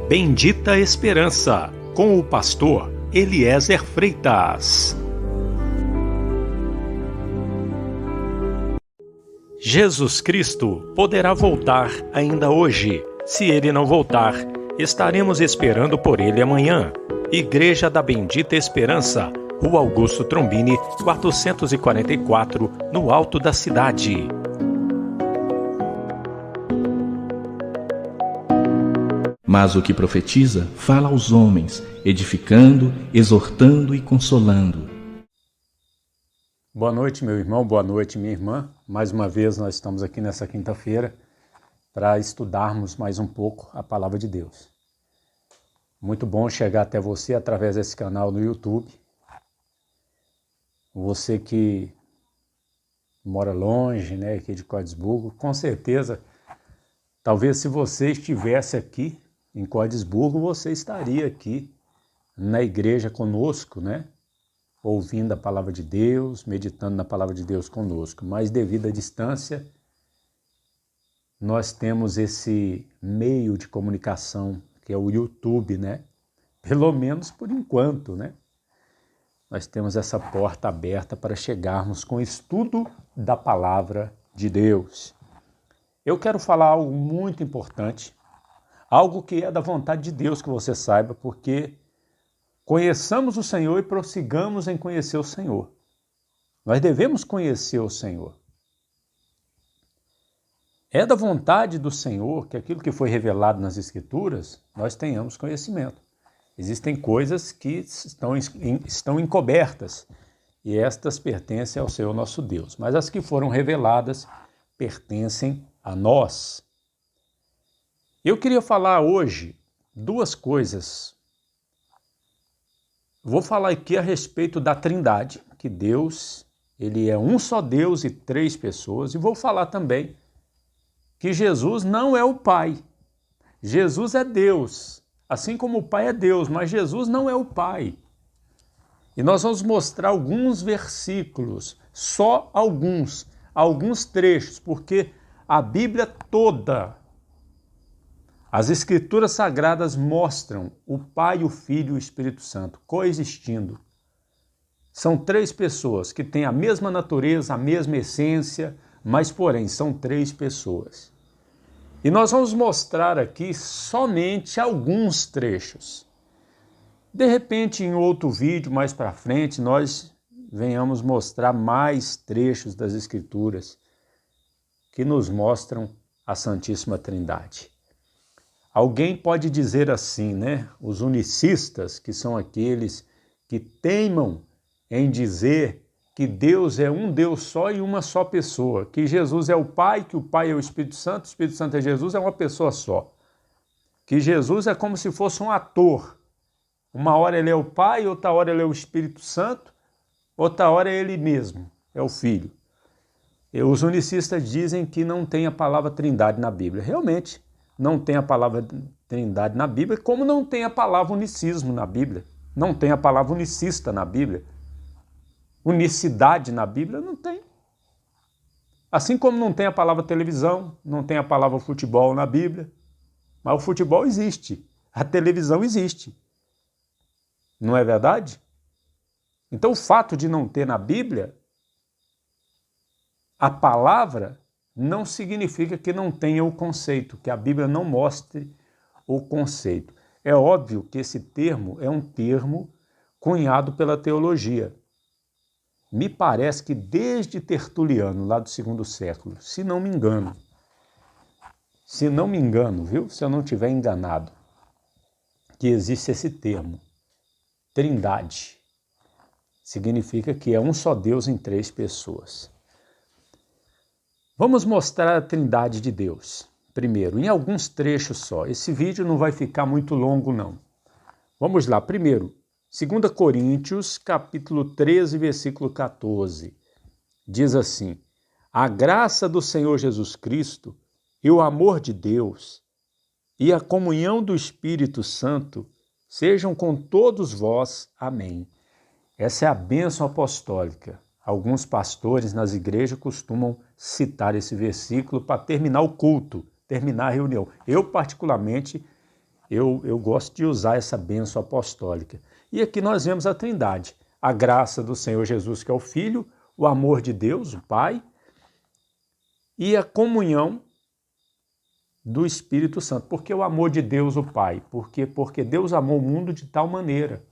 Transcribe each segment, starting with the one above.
Bendita Esperança, com o pastor Eliezer Freitas. Jesus Cristo poderá voltar ainda hoje. Se ele não voltar, estaremos esperando por ele amanhã. Igreja da Bendita Esperança, Rua Augusto Trombini, 444, no alto da cidade. Mas o que profetiza fala aos homens, edificando, exortando e consolando. Boa noite, meu irmão, boa noite, minha irmã. Mais uma vez nós estamos aqui nessa quinta-feira para estudarmos mais um pouco a Palavra de Deus. Muito bom chegar até você através desse canal no YouTube. Você que mora longe, né, aqui de Cordisburgo, com certeza, talvez se você estivesse aqui em Cordisburgo, você estaria aqui na igreja conosco, né? Ouvindo a palavra de Deus, meditando na palavra de Deus conosco. Mas devido à distância, nós temos esse meio de comunicação, que é o YouTube, né? Pelo menos por enquanto, né? Nós temos essa porta aberta para chegarmos com o estudo da palavra de Deus. Eu quero falar algo muito importante, algo que é da vontade de Deus que você saiba, porque conheçamos o Senhor e prossigamos em conhecer o Senhor. Nós devemos conhecer o Senhor. É da vontade do Senhor que aquilo que foi revelado nas Escrituras, nós tenhamos conhecimento. Existem coisas que estão encobertas e estas pertencem ao Senhor nosso Deus. Mas as que foram reveladas pertencem a nós. Eu queria falar hoje duas coisas. Vou falar aqui a respeito da Trindade, que Deus, ele é um só Deus e três pessoas. E vou falar também que Jesus não é o Pai. Jesus é Deus, assim como o Pai é Deus, mas Jesus não é o Pai. E nós vamos mostrar alguns versículos, só alguns trechos, porque a Bíblia toda, as Escrituras Sagradas mostram o Pai, o Filho e o Espírito Santo coexistindo. São três pessoas que têm a mesma natureza, a mesma essência, mas porém são três pessoas. E nós vamos mostrar aqui somente alguns trechos. De repente, em outro vídeo mais para frente, nós venhamos mostrar mais trechos das Escrituras que nos mostram a Santíssima Trindade. Alguém pode dizer assim, né? Os unicistas, que são aqueles que teimam em dizer que Deus é um Deus só e uma só pessoa, que Jesus é o Pai, que o Pai é o Espírito Santo é Jesus, é uma pessoa só. Que Jesus é como se fosse um ator. Uma hora ele é o Pai, outra hora ele é o Espírito Santo, outra hora é ele mesmo, é o Filho. E os unicistas dizem que não tem a palavra Trindade na Bíblia. Realmente, não tem a palavra Trindade na Bíblia, como não tem a palavra unicismo na Bíblia. Não tem a palavra unicista na Bíblia. Unicidade na Bíblia não tem. Assim como não tem a palavra televisão, não tem a palavra futebol na Bíblia. Mas o futebol existe, a televisão existe. Não é verdade? Então o fato de não ter na Bíblia a palavra não significa que não tenha o conceito, que a Bíblia não mostre o conceito. É óbvio que esse termo é um termo cunhado pela teologia. Me parece que desde Tertuliano, lá do segundo século, se não me engano, viu? Se eu não estiver enganado, que existe esse termo, Trindade. Significa que é um só Deus em três pessoas. Vamos mostrar a Trindade de Deus, primeiro, em alguns trechos só. Esse vídeo não vai ficar muito longo, não. Vamos lá, primeiro, 2 Coríntios, capítulo 13, versículo 14. Diz assim: a graça do Senhor Jesus Cristo e o amor de Deus e a comunhão do Espírito Santo sejam com todos vós. Amém. Essa é a bênção apostólica. Alguns pastores nas igrejas costumam citar esse versículo para terminar o culto, terminar a reunião. Eu, particularmente, eu gosto de usar essa bênção apostólica. E aqui nós vemos a Trindade, a graça do Senhor Jesus, que é o Filho, o amor de Deus, o Pai, e a comunhão do Espírito Santo. Por que o amor de Deus, o Pai? Porque Deus amou o mundo de tal maneira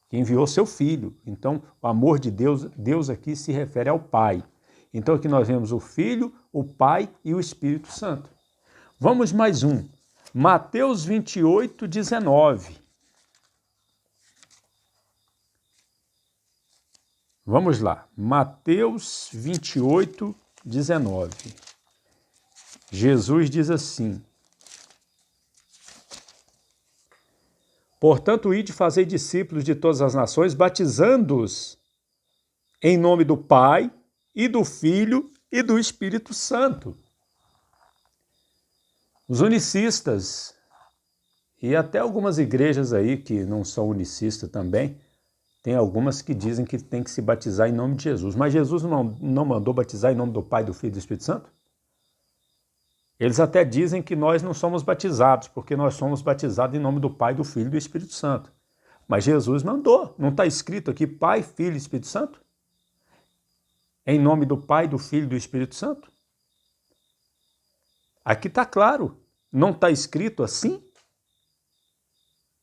que enviou seu Filho. Então, o amor de Deus aqui se refere ao Pai. Então, aqui nós vemos o Filho, o Pai e o Espírito Santo. Vamos mais um. Mateus 28, 19. Vamos lá. Mateus 28, 19. Jesus diz assim: portanto, ide fazer discípulos de todas as nações, batizando-os em nome do Pai e do Filho e do Espírito Santo. Os unicistas, e até algumas igrejas aí que não são unicistas também, tem algumas que dizem que tem que se batizar em nome de Jesus. Mas Jesus não mandou batizar em nome do Pai, do Filho e do Espírito Santo? Eles até dizem que nós não somos batizados, porque nós somos batizados em nome do Pai, do Filho e do Espírito Santo. Mas Jesus mandou. Não está escrito aqui Pai, Filho e Espírito Santo? Em nome do Pai, do Filho e do Espírito Santo? Aqui está claro. Não está escrito assim?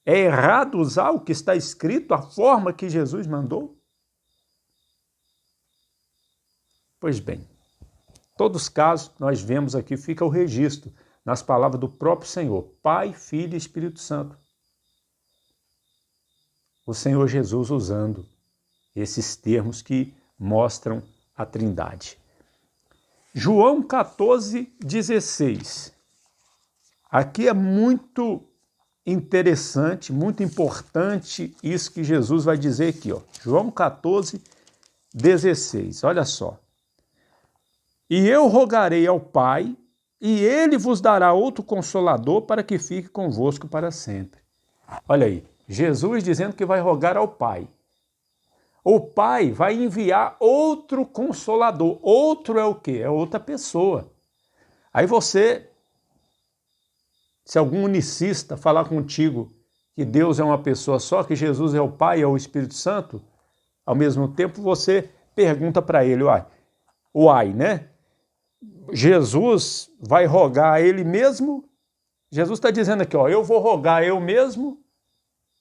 É errado usar o que está escrito, a forma que Jesus mandou? Pois bem, em todos os casos, nós vemos aqui, fica o registro, nas palavras do próprio Senhor, Pai, Filho e Espírito Santo. O Senhor Jesus usando esses termos que mostram a Trindade. João 14, 16. Aqui é muito interessante, muito importante isso que Jesus vai dizer aqui, ó. João 14, 16. Olha só. E eu rogarei ao Pai, e ele vos dará outro consolador para que fique convosco para sempre. Olha aí, Jesus dizendo que vai rogar ao Pai. O Pai vai enviar outro consolador. Outro é o quê? É outra pessoa. Aí você, se algum unicista falar contigo que Deus é uma pessoa só, que Jesus é o Pai, é o Espírito Santo, ao mesmo tempo você pergunta para ele, né? Jesus vai rogar a ele mesmo? Jesus está dizendo aqui, eu vou rogar eu mesmo,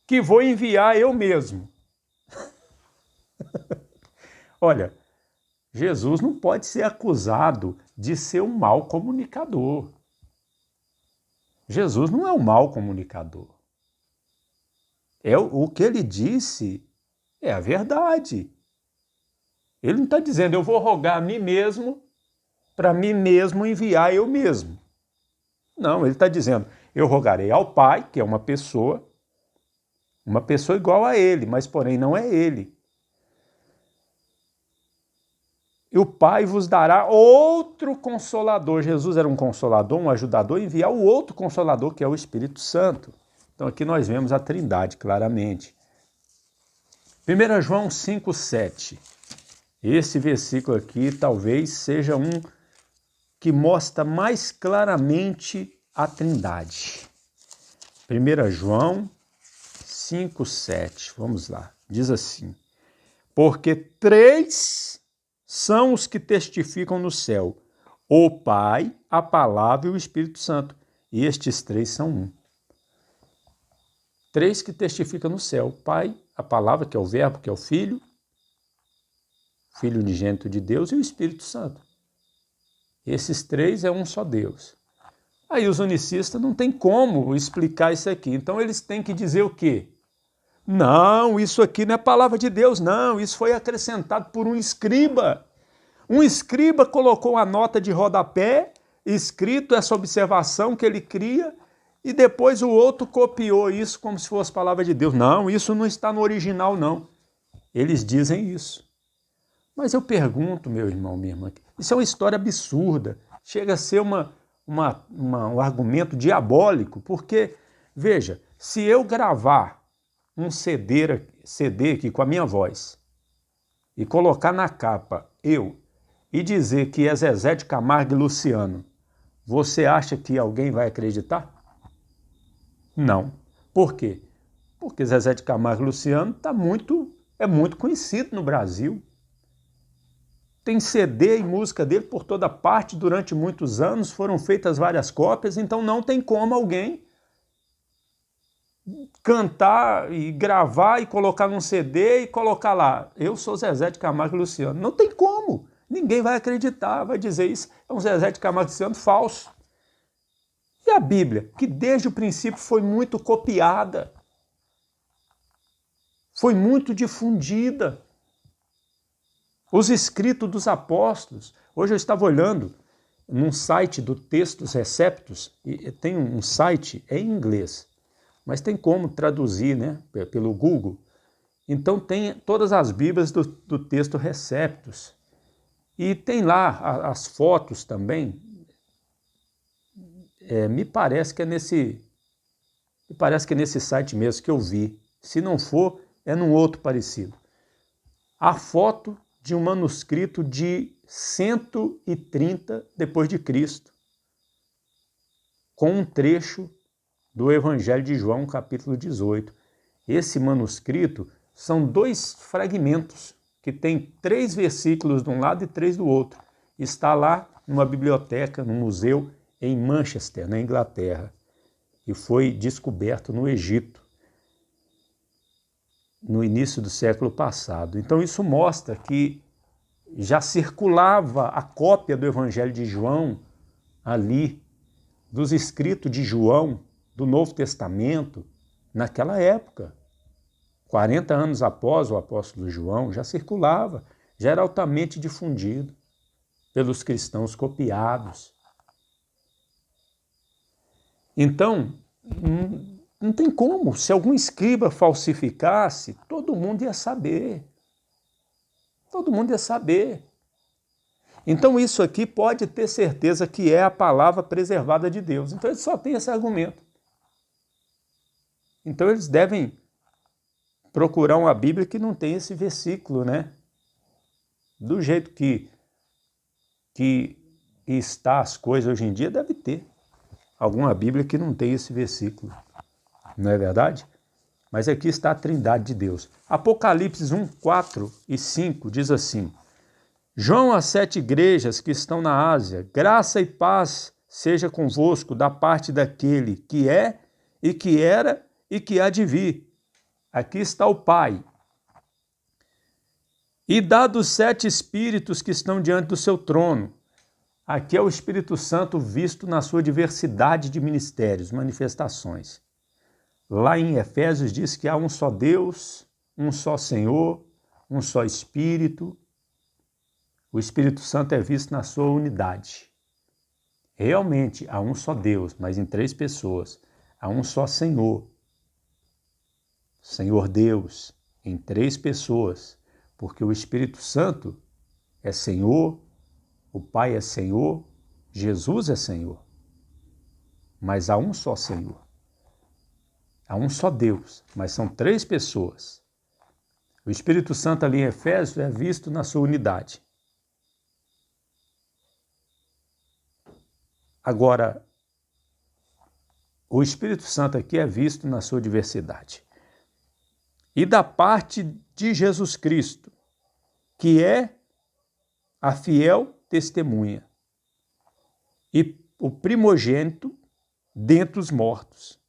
que vou enviar eu mesmo. Olha, Jesus não pode ser acusado de ser um mau comunicador. Jesus não é um mau comunicador. O que ele disse é a verdade. Ele não está dizendo, eu vou rogar a mim mesmo, para mim mesmo enviar eu mesmo. Não, ele está dizendo, eu rogarei ao Pai, que é uma pessoa igual a ele, mas porém não é ele. E o Pai vos dará outro consolador. Jesus era um consolador, um ajudador, enviar o outro consolador, que é o Espírito Santo. Então aqui nós vemos a Trindade claramente. 1 João 5,7. Esse versículo aqui talvez seja um que mostra mais claramente a Trindade. 1 João 5,7. Vamos lá. Diz assim: porque 3 são os que testificam no céu, o Pai, a Palavra e o Espírito Santo. E estes 3 são um. 3 que testificam no céu, o Pai, a Palavra, que é o Verbo, que é o Filho unigênito de Deus, e o Espírito Santo. Esses 3 é um só Deus. Aí os unicistas não tem como explicar isso aqui. Então eles têm que dizer o quê? Não, isso aqui não é palavra de Deus, não. Isso foi acrescentado por um escriba. Um escriba colocou a nota de rodapé, escrito essa observação que ele cria, e depois o outro copiou isso como se fosse palavra de Deus. Não, isso não está no original, não. Eles dizem isso. Mas eu pergunto, meu irmão, minha irmã, isso é uma história absurda. Chega a ser um argumento diabólico, porque, veja, se eu gravar um CD aqui com a minha voz e colocar na capa e dizer que é Zezé de Camargo e Luciano, você acha que alguém vai acreditar? Não. Por quê? Porque Zezé de Camargo e Luciano é muito conhecido no Brasil. Tem CD e música dele por toda parte durante muitos anos, foram feitas várias cópias, então não tem como alguém cantar e gravar e colocar num CD e colocar lá, eu sou Zezé de Camargo e Luciano. Não tem como. Ninguém vai acreditar, vai dizer isso é um Zezé de Camargo e Luciano falso. E a Bíblia, que desde o princípio foi muito copiada, foi muito difundida. Os escritos dos apóstolos. Hoje eu estava olhando num site do Textos Receptos, e tem um site, é em inglês, mas tem como traduzir, né, pelo Google. Então tem todas as Bíblias do Texto Receptos. E tem lá as fotos também. Me parece que é nesse site mesmo que eu vi. Se não for, é num outro parecido. A foto de um manuscrito de 130 depois de Cristo, com um trecho do Evangelho de João, capítulo 18. Esse manuscrito são 2 fragmentos, que tem 3 versículos de um lado e 3 do outro. Está lá numa biblioteca, num museu em Manchester, na Inglaterra, e foi descoberto no Egito, no início do século passado. Então isso mostra que já circulava a cópia do Evangelho de João ali, dos escritos de João, do Novo Testamento, naquela época. 40 anos após o apóstolo João, já circulava, já era altamente difundido pelos cristãos copiados. Então, não tem como. Se algum escriba falsificasse, todo mundo ia saber. Todo mundo ia saber. Então isso aqui pode ter certeza que é a palavra preservada de Deus. Então eles só têm esse argumento. Então eles devem procurar uma Bíblia que não tem esse versículo, né? Do jeito que está as coisas hoje em dia, deve ter alguma Bíblia que não tem esse versículo. Não é verdade? Mas aqui está a Trindade de Deus. Apocalipse 1, 4 e 5 diz assim: João às 7 igrejas que estão na Ásia, graça e paz seja convosco da parte daquele que é, e que era, e que há de vir. Aqui está o Pai. E dá dos 7 espíritos que estão diante do seu trono. Aqui é o Espírito Santo visto na sua diversidade de ministérios, manifestações. Lá em Efésios diz que há um só Deus, um só Senhor, um só Espírito. O Espírito Santo é visto na sua unidade. Realmente há um só Deus, mas em 3 pessoas. Há um só Senhor. Senhor Deus, em 3 pessoas. Porque o Espírito Santo é Senhor, o Pai é Senhor, Jesus é Senhor. Mas há um só Senhor. Há um só Deus, mas são 3 pessoas. O Espírito Santo ali em Efésios é visto na sua unidade. Agora, o Espírito Santo aqui é visto na sua diversidade. E da parte de Jesus Cristo, que é a fiel testemunha e o primogênito dentre os mortos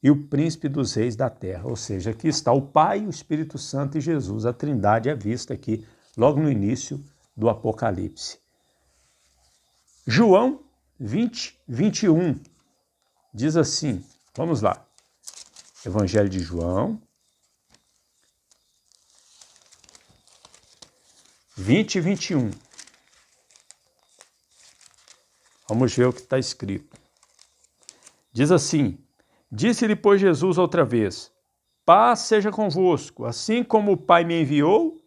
e o príncipe dos reis da terra. Ou seja, aqui está o Pai, o Espírito Santo e Jesus. A Trindade é vista aqui logo no início do Apocalipse. João 20, 21 diz assim, vamos lá, Evangelho de João 20 e 21. Vamos ver o que está escrito. Diz assim: Disse-lhe, pois, Jesus outra vez: Paz seja convosco, assim como o Pai me enviou,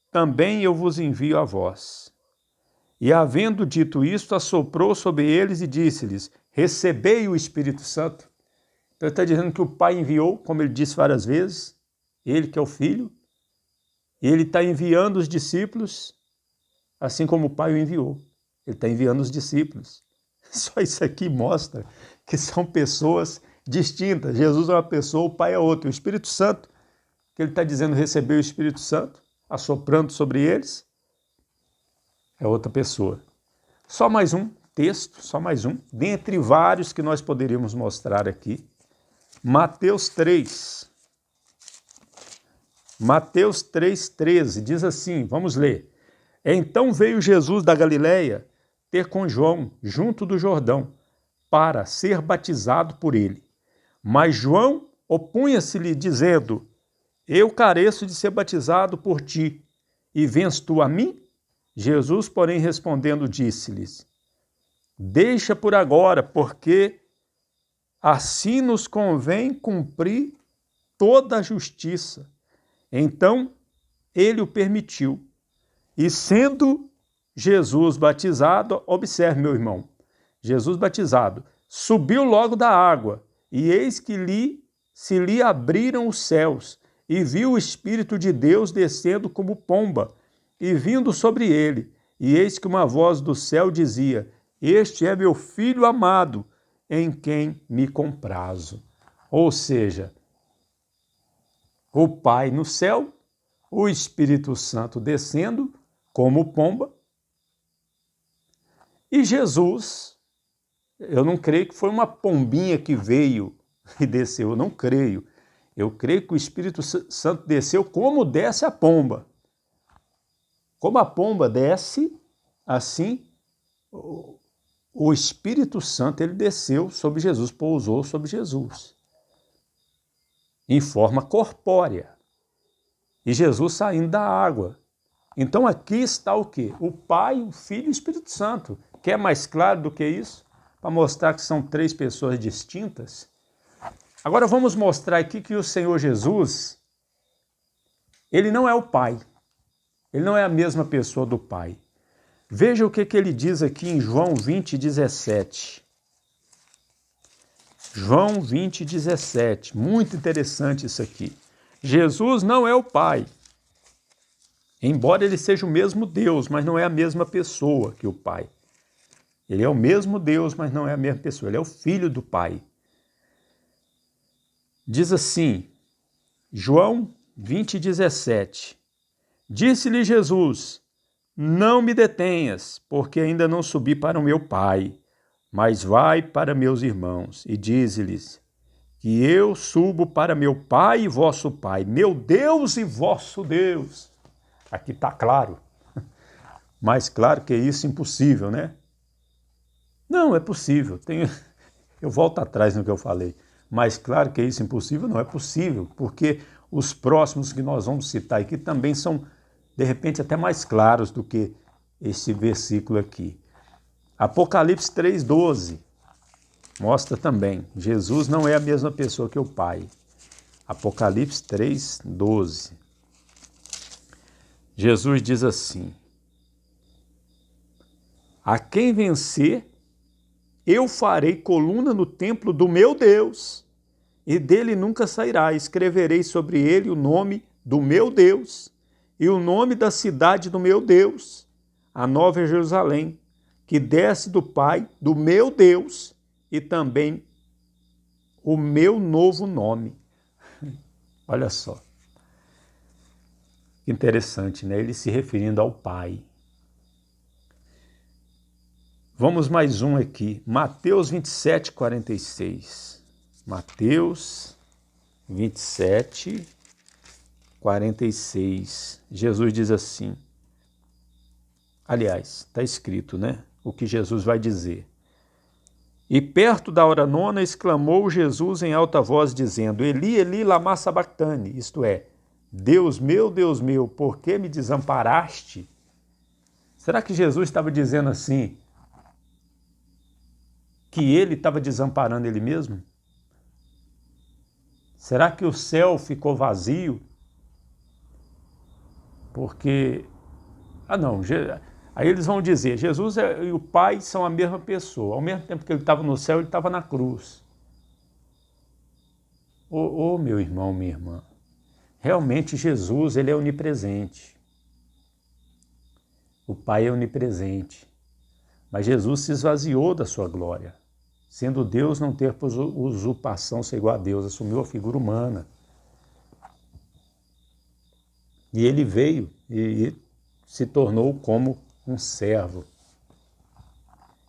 também eu vos envio a vós. E havendo dito isto, assoprou sobre eles e disse-lhes: Recebei o Espírito Santo. Então ele está dizendo que o Pai enviou, como ele disse várias vezes, ele que é o Filho, e ele está enviando os discípulos, assim como o Pai o enviou. Ele está enviando os discípulos. Só isso aqui mostra que são pessoas distintas. Jesus é uma pessoa, o Pai é outra. O Espírito Santo, que ele está dizendo receber o Espírito Santo, assoprando sobre eles, é outra pessoa. Só mais um texto, só mais um, dentre vários que nós poderíamos mostrar aqui. Mateus 3. Mateus 3,13 diz assim, vamos ler. Então veio Jesus da Galileia ter com João junto do Jordão, para ser batizado por ele. Mas João opunha-se-lhe, dizendo, eu careço de ser batizado por ti, e vens tu a mim? Jesus, porém, respondendo, disse-lhes, deixa por agora, porque assim nos convém cumprir toda a justiça. Então, ele o permitiu. E sendo Jesus batizado, observe, meu irmão, Jesus batizado, subiu logo da água, e eis que se lhe abriram os céus, e viu o Espírito de Deus descendo como pomba, e vindo sobre ele. E eis que uma voz do céu dizia, este é meu Filho amado, em quem me comprazo. Ou seja, o Pai no céu, o Espírito Santo descendo como pomba, e Jesus, eu não creio que foi uma pombinha que veio e desceu, eu não creio. Eu creio que o Espírito Santo desceu como desce a pomba. Como a pomba desce, assim, o Espírito Santo ele desceu sobre Jesus, pousou sobre Jesus, em forma corpórea. E Jesus saindo da água. Então aqui está o quê? O Pai, o Filho e o Espírito Santo. Quer mais claro do que isso? Para mostrar que são três pessoas distintas. Agora vamos mostrar aqui que o Senhor Jesus, ele não é o Pai. Ele não é a mesma pessoa do Pai. Veja o que ele diz aqui em João 20:17. João 20:17. Muito interessante isso aqui. Jesus não é o Pai. Embora ele seja o mesmo Deus, mas não é a mesma pessoa que o Pai. Ele é o mesmo Deus, mas não é a mesma pessoa. Ele é o Filho do Pai. Diz assim, João 20:17. Disse-lhe Jesus, não me detenhas, porque ainda não subi para o meu Pai, mas vai para meus irmãos, e dize-lhes que eu subo para meu Pai e vosso Pai, meu Deus e vosso Deus. Aqui está claro. Mais claro que isso é impossível, né? Não, é possível. Eu volto atrás no que eu falei. Mais claro que isso é impossível? Não é possível, porque os próximos que nós vamos citar aqui também são, de repente, até mais claros do que esse versículo aqui. Apocalipse 3:12 mostra também, Jesus não é a mesma pessoa que o Pai. Apocalipse 3:12. Jesus diz assim, a quem vencer, eu farei coluna no templo do meu Deus, e dele nunca sairá. Escreverei sobre ele o nome do meu Deus e o nome da cidade do meu Deus, a Nova Jerusalém, que desce do Pai, do meu Deus, e também o meu novo nome. Olha só. Que interessante, né? Ele se referindo ao Pai. Vamos mais um aqui. Mateus 27:46. Mateus 27:46. Jesus diz assim. Aliás, está escrito, né? O que Jesus vai dizer. E perto da hora nona exclamou Jesus em alta voz, dizendo, Eli, Eli, lama sabactani, isto é, Deus meu, por que me desamparaste? Será que Jesus estava dizendo assim, que ele estava desamparando ele mesmo? Será que o céu ficou vazio? Porque, aí eles vão dizer, Jesus e o Pai são a mesma pessoa. Ao mesmo tempo que ele estava no céu, ele estava na cruz. Meu irmão, minha irmã, realmente Jesus, ele é onipresente. O Pai é onipresente. Mas Jesus se esvaziou da sua glória. Sendo Deus, não ter por usurpação ser igual a Deus, assumiu a figura humana. E ele veio e se tornou como um servo.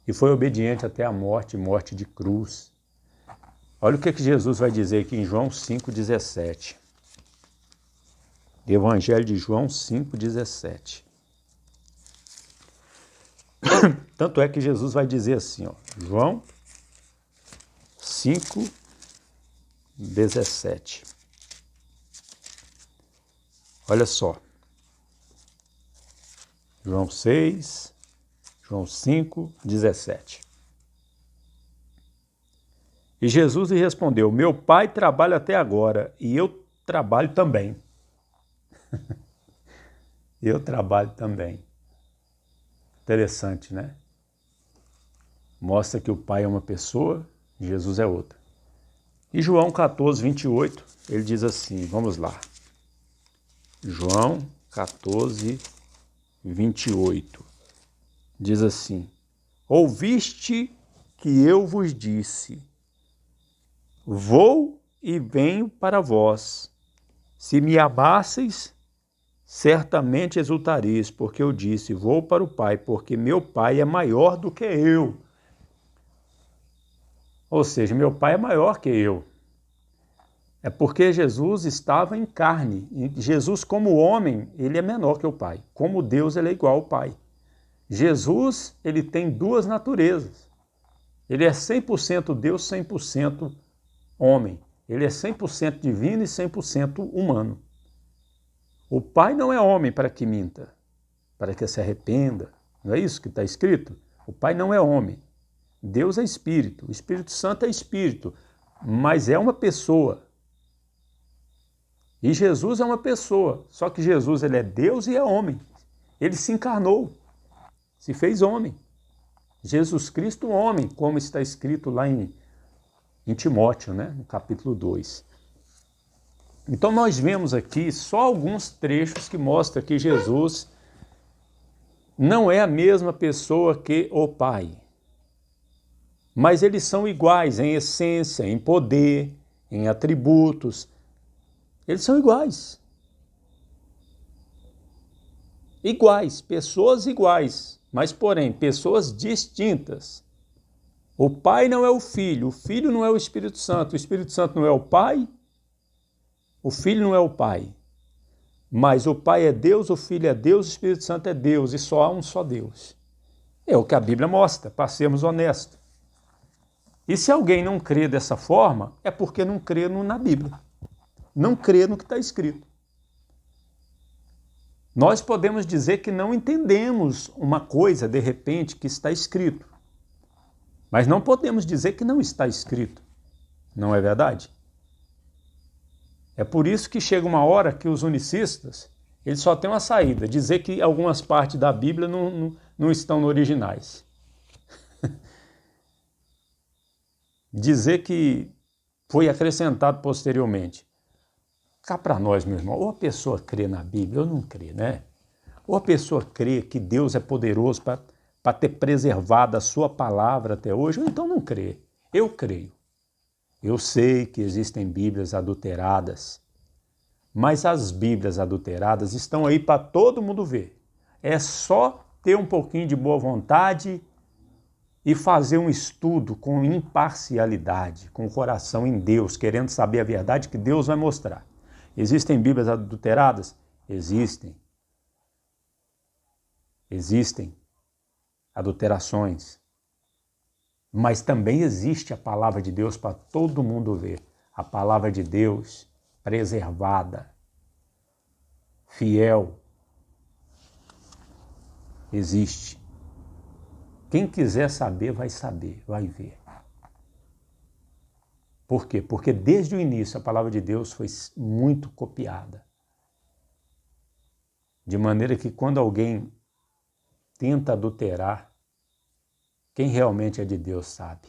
E foi obediente até a morte, morte de cruz. Olha o que Jesus vai dizer aqui em João 5,17. Evangelho de João 5,17. Tanto é que Jesus vai dizer assim, ó, João 5,17. Olha só. João 6, João 5,17. E Jesus lhe respondeu: meu Pai trabalha até agora e eu trabalho também. Eu trabalho também. Interessante, né? Mostra que o Pai é uma pessoa, Jesus é outra. E João 14, 28, ele diz assim, vamos lá. João 14, 28. Diz assim: ouviste que eu vos disse, vou e venho para vós. Se me amasseis, certamente exultareis, porque eu disse, vou para o Pai, porque meu Pai é maior do que eu. Ou seja, meu Pai é maior que eu. É porque Jesus estava em carne. E Jesus, como homem, ele é menor que o Pai. Como Deus, ele é igual ao Pai. Jesus, ele tem duas naturezas. Ele é 100% Deus, 100% homem. Ele é 100% divino e 100% humano. O Pai não é homem para que minta, para que se arrependa. Não é isso que está escrito? O Pai não é homem. Deus é Espírito. O Espírito Santo é Espírito, mas é uma pessoa. E Jesus é uma pessoa. Só que Jesus, ele é Deus e é homem. Ele se encarnou, se fez homem. Jesus Cristo, homem, como está escrito lá em Timóteo, né? No capítulo 2. Então nós vemos aqui só alguns trechos que mostram que Jesus não é a mesma pessoa que o Pai. Mas eles são iguais em essência, em poder, em atributos. Eles são iguais. Iguais, pessoas iguais, mas porém, pessoas distintas. O Pai não é o Filho não é o Espírito Santo não é o Pai, o Filho não é o Pai. Mas o Pai é Deus, o Filho é Deus, o Espírito Santo é Deus, e só há um só Deus. É o que a Bíblia mostra, para sermos honestos. E se alguém não crê dessa forma, é porque não crê na Bíblia. Não crê no que está escrito. Nós podemos dizer que não entendemos uma coisa, de repente, que está escrito. Mas não podemos dizer que não está escrito. Não é verdade? É por isso que chega uma hora que os unicistas, eles só têm uma saída, dizer que algumas partes da Bíblia não estão no originais. Dizer que foi acrescentado posteriormente. Cá para nós, meu irmão, ou a pessoa crê na Bíblia ou não crê, né? Ou a pessoa crê que Deus é poderoso para ter preservado a sua palavra até hoje, ou então não crê. Eu creio. Eu sei que existem Bíblias adulteradas, mas as Bíblias adulteradas estão aí para todo mundo ver. É só ter um pouquinho de boa vontade e fazer um estudo com imparcialidade, com o coração em Deus, querendo saber a verdade que Deus vai mostrar. Existem Bíblias adulteradas? Existem. Existem adulterações. Mas também existe a palavra de Deus para todo mundo ver. A palavra de Deus preservada, fiel. Existe. Quem quiser saber, vai saber, vai ver. Por quê? Porque desde o início a palavra de Deus foi muito copiada. De maneira que quando alguém tenta adulterar, quem realmente é de Deus sabe.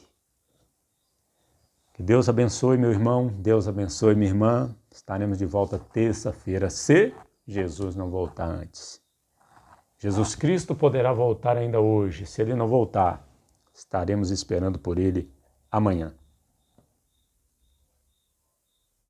Que Deus abençoe meu irmão, Deus abençoe minha irmã. Estaremos de volta terça-feira, se Jesus não voltar antes. Jesus Cristo poderá voltar ainda hoje. Se Ele não voltar, estaremos esperando por Ele amanhã.